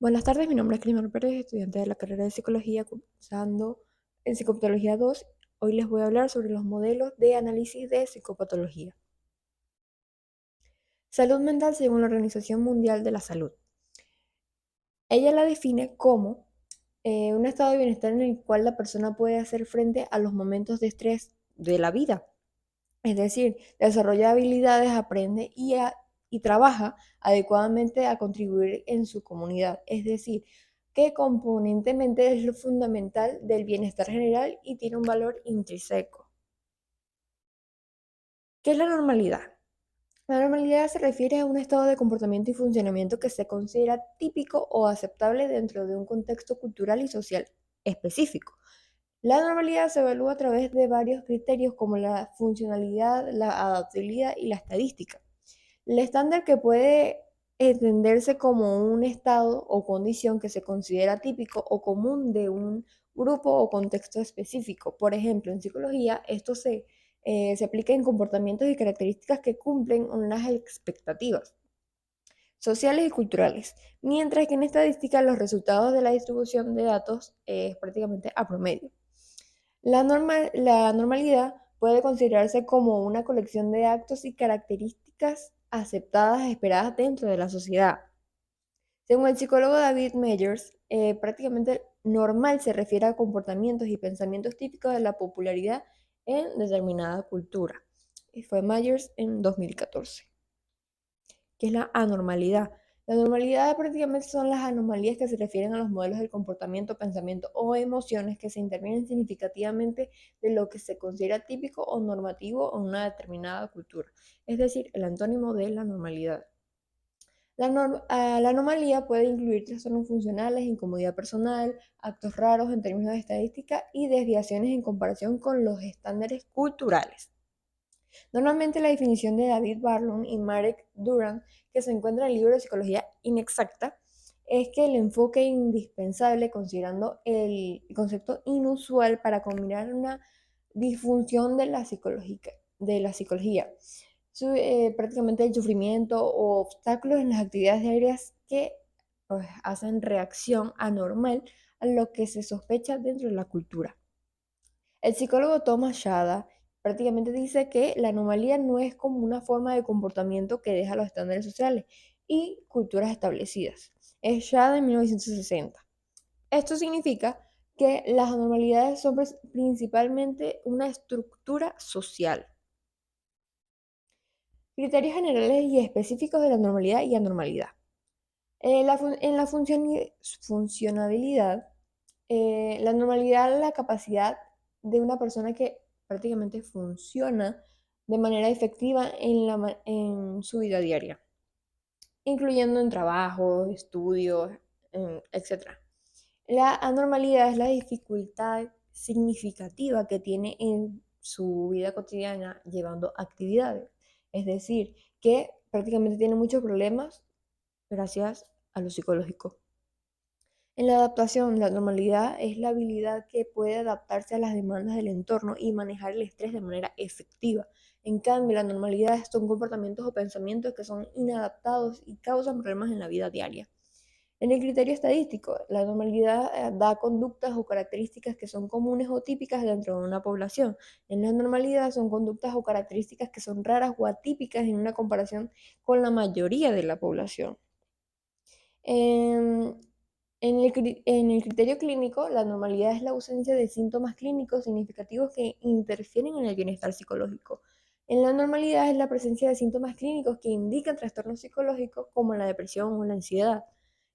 Buenas tardes, mi nombre es Crismar Pérez, estudiante de la carrera de Psicología, cursando en Psicopatología 2. Hoy les voy a hablar sobre los modelos de análisis de psicopatología. Salud mental según la Organización Mundial de la Salud. Ella la define como un estado de bienestar en el cual la persona puede hacer frente a los momentos de estrés de la vida. Es decir, desarrolla habilidades, aprende y trabaja adecuadamente a contribuir en su comunidad. Es decir, que componentemente es lo fundamental del bienestar general y tiene un valor intrínseco. ¿Qué es la normalidad? La normalidad se refiere a un estado de comportamiento y funcionamiento que se considera típico o aceptable dentro de un contexto cultural y social específico. La normalidad se evalúa a través de varios criterios como la funcionalidad, la adaptabilidad y la estadística. El estándar que puede entenderse como un estado o condición que se considera típico o común de un grupo o contexto específico. Por ejemplo, en psicología esto se aplica en comportamientos y características que cumplen unas expectativas sociales y culturales, mientras que en estadística los resultados de la distribución de datos es prácticamente a promedio. La normalidad puede considerarse como una colección de actos y características aceptadas, esperadas dentro de la sociedad. Según el psicólogo David Meyers, prácticamente normal se refiere a comportamientos y pensamientos típicos de la popularidad en determinada cultura. Y fue Myers en 2014. ¿Qué es la anormalidad? La normalidad prácticamente son las anomalías que se refieren a los modelos del comportamiento, pensamiento o emociones que se intervienen significativamente de lo que se considera típico o normativo en una determinada cultura, es decir, el antónimo de la normalidad. La anomalía puede incluir trastornos funcionales, incomodidad personal, actos raros en términos de estadística y desviaciones en comparación con los estándares culturales. Normalmente la definición de David Barlow y Marek Duran, que se encuentra en el libro de Psicología Inexacta, es que el enfoque indispensable, considerando el concepto inusual para combinar una disfunción de la psicología, prácticamente el sufrimiento o obstáculos en las actividades diarias que pues, hacen reacción anormal a lo que se sospecha dentro de la cultura. El psicólogo Thomas Shada prácticamente dice que la anomalía no es como una forma de comportamiento que deja los estándares sociales y culturas establecidas. Es Shada en 1960. Esto significa que las anormalidades son principalmente una estructura social. Criterios generales y específicos de la normalidad y anormalidad. En la funcionabilidad, la normalidad es la capacidad de una persona que prácticamente funciona de manera efectiva en su vida diaria, incluyendo en trabajo, estudios, etc. La anormalidad es la dificultad significativa que tiene en su vida cotidiana llevando actividades. Es decir, que prácticamente tiene muchos problemas gracias a lo psicológico. En la adaptación, la normalidad es la habilidad que puede adaptarse a las demandas del entorno y manejar el estrés de manera efectiva. En cambio, la normalidad son comportamientos o pensamientos que son inadaptados y causan problemas en la vida diaria. En el criterio estadístico, la normalidad da conductas o características que son comunes o típicas dentro de una población. En la normalidad son conductas o características que son raras o atípicas en una comparación con la mayoría de la población. Em, en el criterio clínico, la normalidad es la ausencia de síntomas clínicos significativos que interfieren en el bienestar psicológico. En la normalidad es la presencia de síntomas clínicos que indican trastornos psicológicos como la depresión o la ansiedad.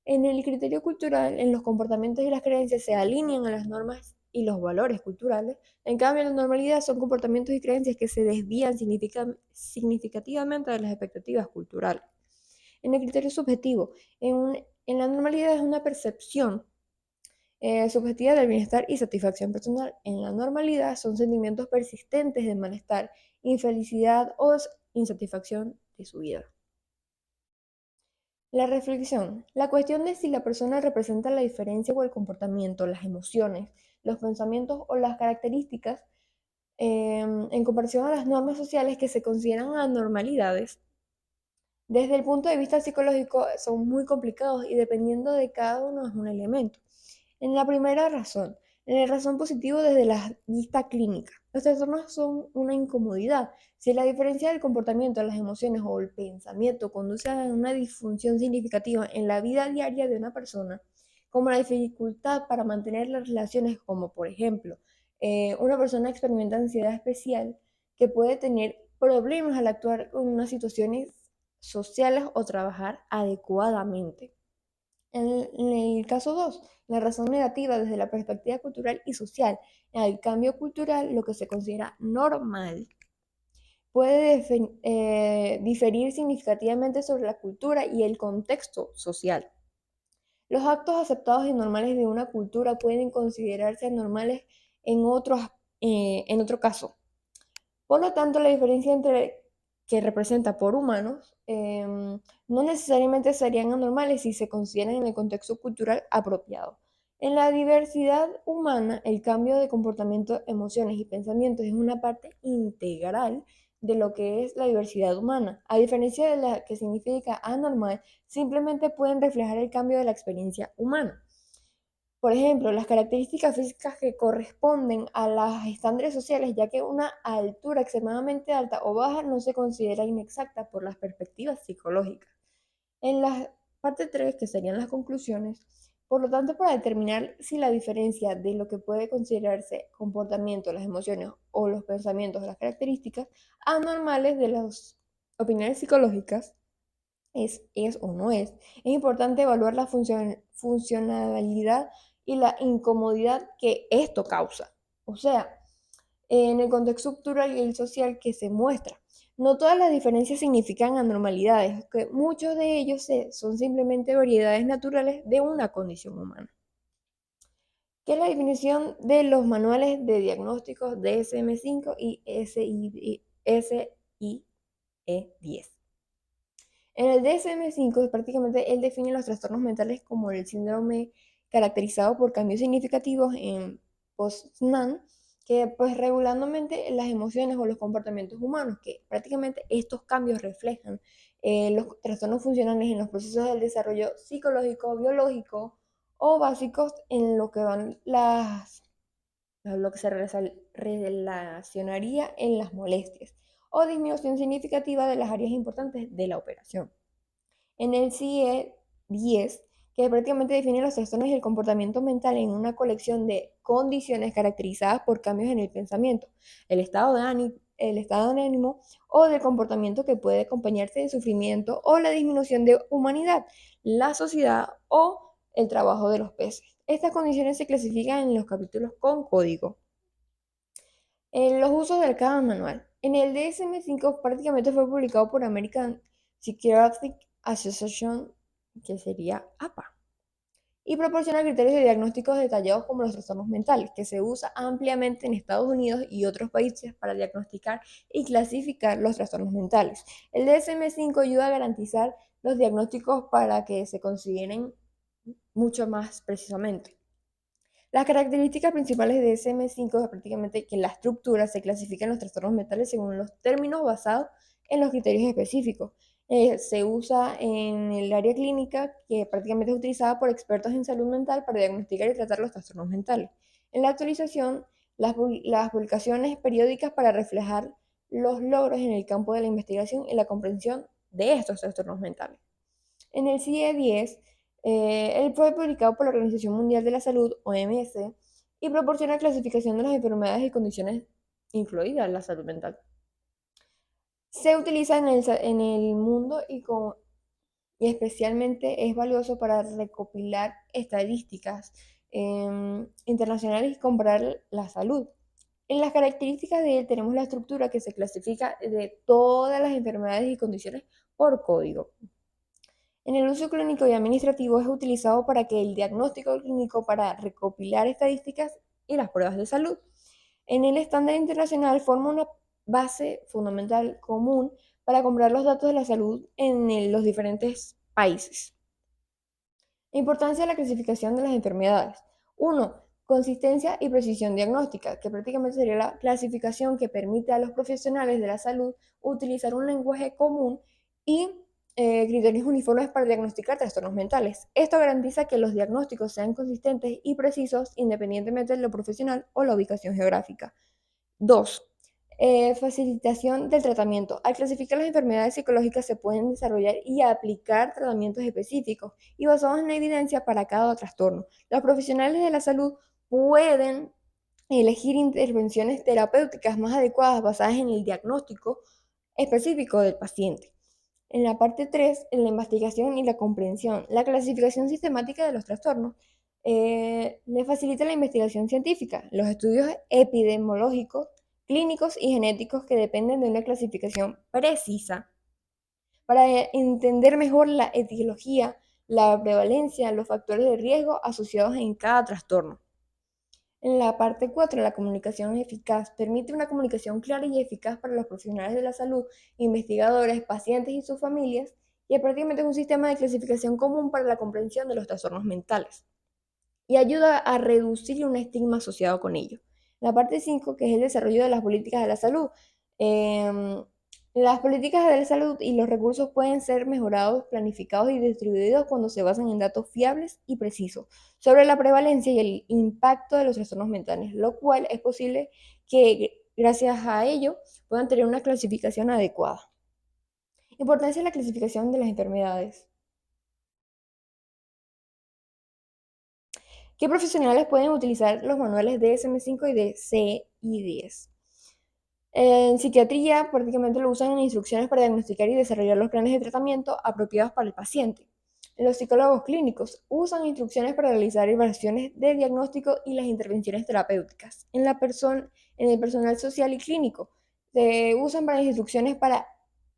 En el criterio cultural, en los comportamientos y las creencias se alinean a las normas y los valores culturales. En cambio, la normalidad son comportamientos y creencias que se desvían significativamente de las expectativas culturales. En el criterio subjetivo, en la normalidad es una percepción subjetiva del bienestar y satisfacción personal. En la normalidad son sentimientos persistentes de malestar, infelicidad o insatisfacción de su vida. La reflexión. La cuestión de si la persona representa la diferencia o el comportamiento, las emociones, los pensamientos o las características en comparación a las normas sociales que se consideran anormalidades Desde el punto de vista psicológico son muy complicados y dependiendo de cada uno es un elemento. En la primera razón, en la razón positivo desde la vista clínica, los trastornos son una incomodidad. Si la diferencia del comportamiento, las emociones o el pensamiento conduce a una disfunción significativa en la vida diaria de una persona, como la dificultad para mantener las relaciones, como por ejemplo, una persona experimenta ansiedad especial que puede tener problemas al actuar en unas situaciones sociales o trabajar adecuadamente. En el caso 2, la razón negativa desde la perspectiva cultural y social. En el cambio cultural, lo que se considera normal puede diferir significativamente sobre la cultura y el contexto social. Los actos aceptados y normales de una cultura pueden considerarse anormales en en otro caso. Por lo tanto, la diferencia entre que representa por humanos no necesariamente serían anormales si se consideran en el contexto cultural apropiado. En la diversidad humana, el cambio de comportamiento, emociones y pensamientos es una parte integral de lo que es la diversidad humana. A diferencia de la que significa anormal, simplemente pueden reflejar el cambio de la experiencia humana. Por ejemplo, las características físicas que corresponden a los estándares sociales, ya que una altura extremadamente alta o baja no se considera inexacta por las perspectivas psicológicas. En la parte 3, que serían las conclusiones, por lo tanto, para determinar si la diferencia de lo que puede considerarse comportamiento, las emociones o los pensamientos o las características anormales de las opiniones psicológicas es o no es importante evaluar la funcionalidad y la incomodidad que esto causa. O sea, en el contexto cultural y el social que se muestra. No todas las diferencias significan anormalidades, que muchos de ellos son simplemente variedades naturales de una condición humana. ¿Qué es la definición de los manuales de diagnósticos DSM-5 y SIE-10? En el DSM-5 prácticamente él define los trastornos mentales como el síndrome caracterizado por cambios significativos en Poznan, que pues regularmente las emociones o los comportamientos humanos, que prácticamente estos cambios reflejan los trastornos funcionales en los procesos del desarrollo psicológico, biológico o básicos en lo que van lo que se relacionaría en las molestias o disminución significativa de las áreas importantes de la operación. En el CIE-10, que prácticamente define los trastornos y el comportamiento mental en una colección de condiciones caracterizadas por cambios en el pensamiento, el estado de ánimo o del comportamiento que puede acompañarse de sufrimiento o la disminución de humanidad, la sociedad o el trabajo de los peces. Estas condiciones se clasifican en los capítulos con código. En los usos del cada manual. En el DSM-5 prácticamente fue publicado por American Psychiatric Association, que sería APA, y proporciona criterios de diagnósticos detallados como los trastornos mentales, que se usa ampliamente en Estados Unidos y otros países para diagnosticar y clasificar los trastornos mentales. El DSM-5 ayuda a garantizar los diagnósticos para que se consideren mucho más precisamente. Las características principales de DSM-5 es prácticamente que la estructura se clasifica en los trastornos mentales según los términos basados en los criterios específicos. Se usa en el área clínica, que prácticamente es utilizada por expertos en salud mental para diagnosticar y tratar los trastornos mentales. En la actualización, las publicaciones periódicas para reflejar los logros en el campo de la investigación y la comprensión de estos trastornos mentales. En el CIE-10, él fue publicado por la Organización Mundial de la Salud, OMS, y proporciona clasificación de las enfermedades y condiciones, incluida la salud mental. Se utiliza en el mundo y especialmente es valioso para recopilar estadísticas internacionales y comparar la salud. En las características de él tenemos la estructura que se clasifica de todas las enfermedades y condiciones por código. En el uso clínico y administrativo es utilizado para que el diagnóstico clínico para recopilar estadísticas y las pruebas de salud. En el estándar internacional forma una base fundamental común para comprar los datos de la salud en los diferentes países. Importancia de la clasificación de las enfermedades. 1. Consistencia y precisión diagnóstica, que prácticamente sería la clasificación que permite a los profesionales de la salud utilizar un lenguaje común y criterios uniformes para diagnosticar trastornos mentales. Esto garantiza que los diagnósticos sean consistentes y precisos independientemente de lo profesional o la ubicación geográfica. 2. Facilitación del tratamiento. Al clasificar las enfermedades psicológicas se pueden desarrollar y aplicar tratamientos específicos y basados en la evidencia para cada trastorno. Los profesionales de la salud pueden elegir intervenciones terapéuticas más adecuadas basadas en el diagnóstico específico del paciente. En la parte 3, en la investigación y la comprensión, la clasificación sistemática de los trastornos le facilita la investigación científica, los estudios epidemiológicos, clínicos y genéticos que dependen de una clasificación precisa para entender mejor la etiología, la prevalencia, los factores de riesgo asociados en cada trastorno. En la parte 4, la comunicación eficaz permite una comunicación clara y eficaz para los profesionales de la salud, investigadores, pacientes y sus familias, y prácticamente es un sistema de clasificación común para la comprensión de los trastornos mentales y ayuda a reducir un estigma asociado con ello. La parte 5, que es el desarrollo de las políticas de la salud. Em, las políticas de la salud y los recursos pueden ser mejorados, planificados y distribuidos cuando se basan en datos fiables y precisos sobre la prevalencia y el impacto de los trastornos mentales, lo cual es posible que gracias a ello puedan tener una clasificación adecuada. Importancia de la clasificación de las enfermedades. ¿Qué profesionales pueden utilizar los manuales DSM-5 y DCI-10? En psiquiatría, prácticamente lo usan en instrucciones para diagnosticar y desarrollar los planes de tratamiento apropiados para el paciente. Los psicólogos clínicos usan instrucciones para realizar evaluaciones de diagnóstico y las intervenciones terapéuticas. En el personal social y clínico, se usan para instrucciones para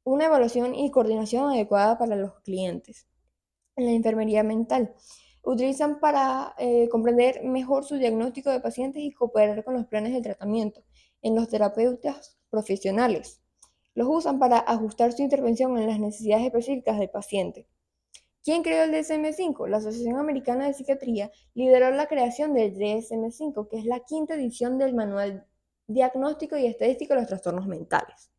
una evaluación y coordinación adecuada para los clientes. En la enfermería mental, utilizan para comprender mejor su diagnóstico de pacientes y cooperar con los planes de tratamiento. En los terapeutas profesionales, los usan para ajustar su intervención en las necesidades específicas del paciente. ¿Quién creó el DSM-5? La Asociación Americana de Psiquiatría lideró la creación del DSM-5, que es la quinta edición del Manual Diagnóstico y Estadístico de los Trastornos Mentales.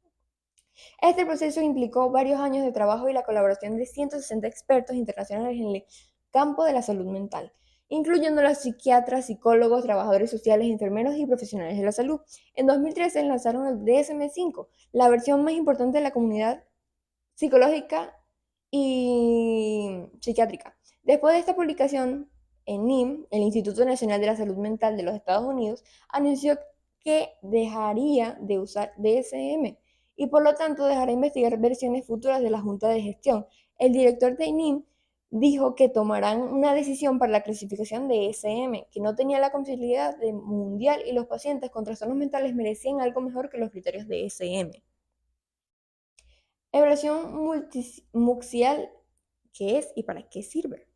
Este proceso implicó varios años de trabajo y la colaboración de 160 expertos internacionales en el campo de la salud mental, incluyendo los psiquiatras, psicólogos, trabajadores sociales, enfermeros y profesionales de la salud. En 2013 lanzaron el DSM-5, la versión más importante de la comunidad psicológica y psiquiátrica. Después de esta publicación, NIM, el Instituto Nacional de la Salud Mental de los Estados Unidos, anunció que dejaría de usar DSM y por lo tanto dejará investigar versiones futuras de la Junta de Gestión. El director de NIM dijo que tomarán una decisión para la clasificación de SM, que no tenía la confiabilidad de mundial y los pacientes con trastornos mentales merecían algo mejor que los criterios de SM. Evaluación multimuxial, ¿qué es y para qué sirve?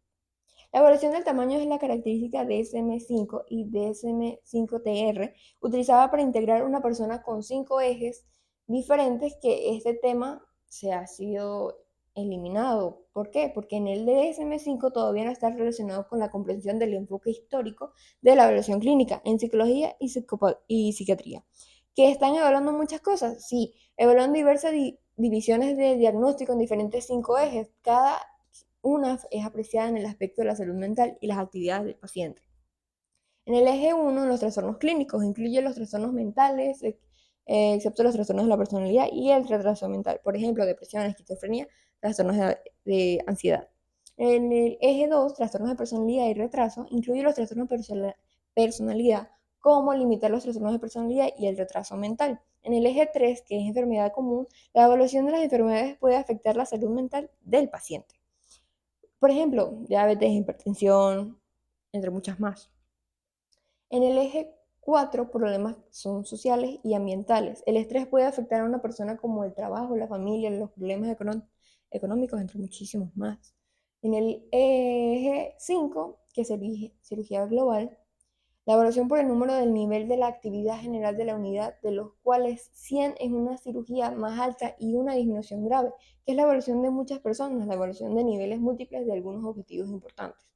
La evaluación del tamaño es la característica DSM-5 y DSM-5-TR utilizada para integrar una persona con 5 ejes diferentes que este tema se ha sido eliminado. ¿Por qué? Porque en el DSM-5 todavía no está relacionado con la comprensión del enfoque histórico de la evaluación clínica en psicología y psiquiatría, que están evaluando muchas cosas, sí, evaluando diversas divisiones de diagnóstico en diferentes 5 ejes. Cada una es apreciada en el aspecto de la salud mental y las actividades del paciente. En el eje 1, los trastornos clínicos incluyen los trastornos mentales, excepto los trastornos de la personalidad y el retraso mental, por ejemplo, depresión, esquizofrenia, trastornos de ansiedad. En el eje 2, trastornos de personalidad y retraso, incluye los trastornos de personalidad, como limitar los trastornos de personalidad y el retraso mental. En el eje 3, que es enfermedad común, la evaluación de las enfermedades puede afectar la salud mental del paciente. Por ejemplo, diabetes, hipertensión, entre muchas más. En el eje 4, problemas son sociales y ambientales. El estrés puede afectar a una persona como el trabajo, la familia, los problemas económicos, entre muchísimos más. En el eje 5, que es cirugía global, la evaluación por el número del nivel de la actividad general de la unidad, de los cuales 100 es una cirugía más alta y una disminución grave, que es la evaluación de muchas personas, la evaluación de niveles múltiples de algunos objetivos importantes.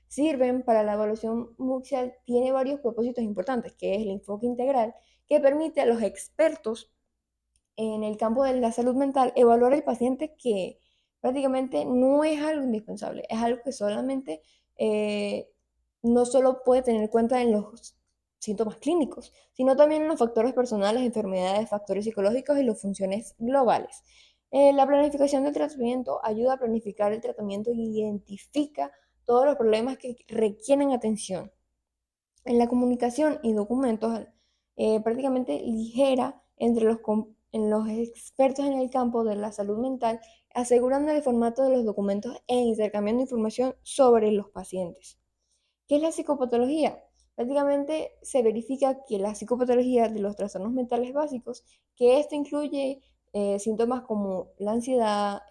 Sirven para la evaluación muxial, tiene varios propósitos importantes, que es el enfoque integral, que permite a los expertos en el campo de la salud mental evaluar al paciente que prácticamente no es algo indispensable, es algo que solamente eh, no solo puede tener en cuenta en los síntomas clínicos, sino también en los factores personales, enfermedades, factores psicológicos y las funciones globales. La planificación del tratamiento ayuda a planificar el tratamiento y identifica todos los problemas que requieren atención. En la comunicación y documentos, prácticamente ligera entre en los expertos en el campo de la salud mental, asegurando el formato de los documentos e intercambiando información sobre los pacientes. ¿Qué es la psicopatología? Prácticamente se verifica que la psicopatología de los trastornos mentales básicos, que esto incluye síntomas como la ansiedad,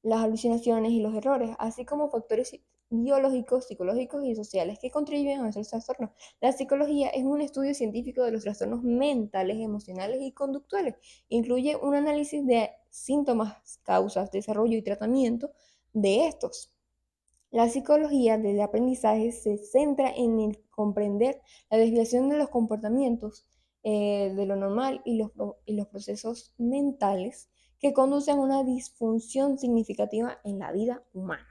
las alucinaciones y los errores, así como factores biológicos, psicológicos y sociales que contribuyen a nuestros trastornos. La psicología es un estudio científico de los trastornos mentales, emocionales y conductuales. Incluye un análisis de síntomas, causas, desarrollo y tratamiento de estos. La psicología del aprendizaje se centra en el comprender la desviación de los comportamientos de lo normal y los procesos mentales que conducen a una disfunción significativa en la vida humana.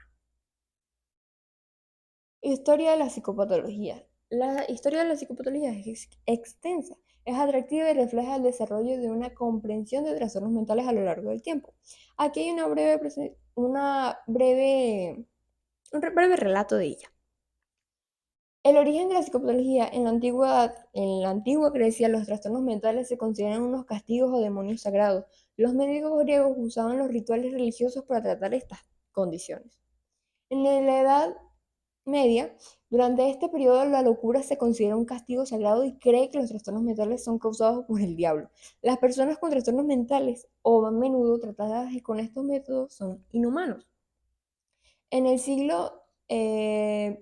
Historia de la psicopatología. La historia de la psicopatología es extensa, es atractiva y refleja el desarrollo de una comprensión de trastornos mentales a lo largo del tiempo. Aquí hay un breve relato de ella. El origen de la psicopatología en la antigüedad, en la antigua Grecia, los trastornos mentales se consideran unos castigos o demonios sagrados. Los médicos griegos usaban los rituales religiosos para tratar estas condiciones. En la Edad Media, durante este periodo, la locura se considera un castigo sagrado y cree que los trastornos mentales son causados por el diablo. Las personas con trastornos mentales, o a menudo tratadas con estos métodos, son inhumanos. En el siglo XIII,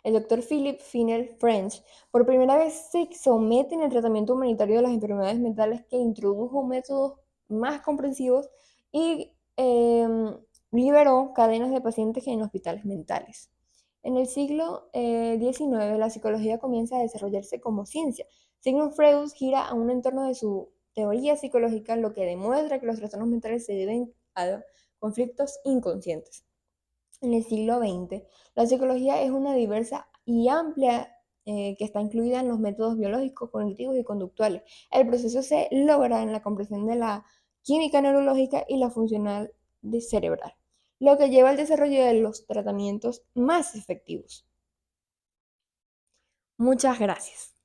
el doctor Philip Finner French por primera vez se somete en el tratamiento humanitario de las enfermedades mentales, que introdujo métodos más comprensivos y liberó cadenas de pacientes en hospitales mentales. En el siglo XIX, la psicología comienza a desarrollarse como ciencia. Sigmund Freud gira a un entorno de su teoría psicológica, lo que demuestra que los trastornos mentales se deben a conflictos inconscientes. En el siglo XX, la psicología es una diversa y amplia que está incluida en los métodos biológicos, cognitivos y conductuales. El proceso se logra en la comprensión de la química neurológica y la funcional cerebral, lo que lleva al desarrollo de los tratamientos más efectivos. Muchas gracias.